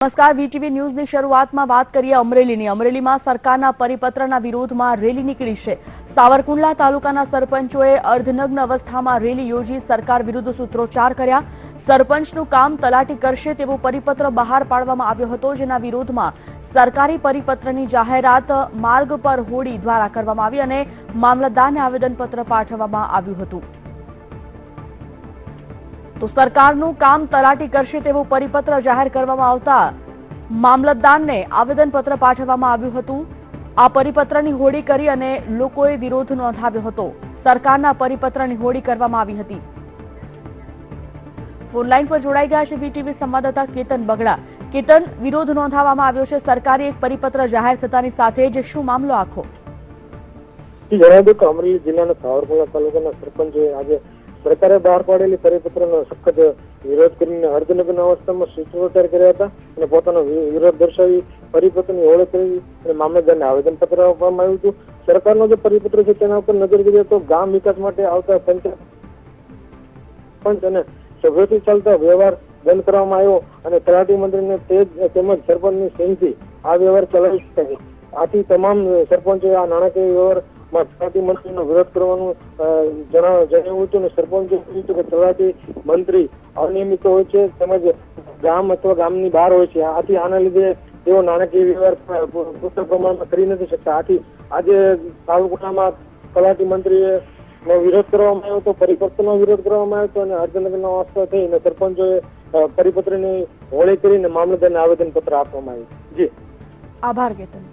નમસ્કાર, વીટીવી ન્યૂઝની શરૂઆતમાં વાત કરીએ અમરેલીની. અમરેલીમાં સરકારના પરિપત્રના વિરોધમાં રેલી નીકળી છે. સાવરકુંડલા તાલુકાના સરપંચોએ અર્ધનગ્ન અવસ્થામાં રેલી યોજી સરકાર વિરુદ્ધ સૂત્રોચ્ચાર કર્યા. સરપંચનું કામ તલાટી કરશે તેવો પરિપત્ર બહાર પાડવામાં આવ્યો હતો, જેના વિરોધમાં સરકારી પરિપત્રની જાહેરાત માર્ગ પર હોડી દ્વારા કરવામાં આવી અને મામલતદારને આવેદનપત્ર પાઠવવામાં આવ્યું હતું. તો સરકારનું કામ તલાટી કરશે તેવો પરિપત્ર જાહેર કરવામાં આવતા મામલતદારને આવેદનપત્ર પાઠવવામાં આવ્યું હતું. આ પરિપત્રની હોડી કરી અને લોકોએ વિરોધ નોંધાવ્યો હતો. સરકારના પરિપત્રની હોડી કરવામાં આવી હતી. ફોનલાઈન પર જોડાઈ ગયા છે વીટીવી સંવાદદાતા કેતન બગડા. કેતન, વિરોધ નોંધાવવામાં આવ્યો છે. સરકારે એક પરિપત્ર જાહેર થતાની સાથે જ શું મામલો આખો? જણાવ્યું કે અમરેલી જિલ્લાના સાવરકુંડલા તાલુકાના સરપંચોએ આજે સરકારે બહાર પાડેલી પરિપત્રનો સખત વિરોધ કરીને અર્ધનગ્ન અવસ્થામાં સૂત્રોચ્ચાર કર્યા હતા અને પોતાનો વિરોધ દર્શાવી પરિપત્રની ઓળખ કરી અને મામલતદારને આવેદનપત્ર આપવામાં આવ્યું હતું. સરકારનો જે પરિપત્ર છે તેના ઉપર નજર કરીએ તો ગામ વિકાસ માટે આવતા પંચ અને સભ્યોથી ચાલતા વ્યવહાર બંધ કરવામાં આવ્યો અને તલાટી મંત્રીને તેમજ સરપંચની સહીથી આ વ્યવહાર ચલાવી શકાય. આથી તમામ સરપંચોએ આ નાણાકીય વ્યવહાર તલાટી મંત્રીનો વિરોધ કરવાનું જણાવ્યું હતું અને સરપંચે કહ્યું હતું કે તલાટી મંત્રી અનિયમિત હોય છે તેમજ ગામ અથવા ગામની બહાર હોય છે. આથી આના લીધે તેઓ નાણાકીય વ્યવહાર પૂરતા પ્રમાણમાં કરી નથી શકતા. આથી આજે સાવરકુંડલામાં તલાટી મંત્રીએ વિરોધ કરવામાં આવ્યો હતો, પરિપત્રનો વિરોધ કરવામાં આવ્યો હતો અને અર્ધનગ્ન અવસ્થા થઈને સરપંચોએ પરિપત્રની હોળી કરીને મામલતદારને આવેદનપત્ર આપવામાં આવ્યું. જી આભાર કેતન.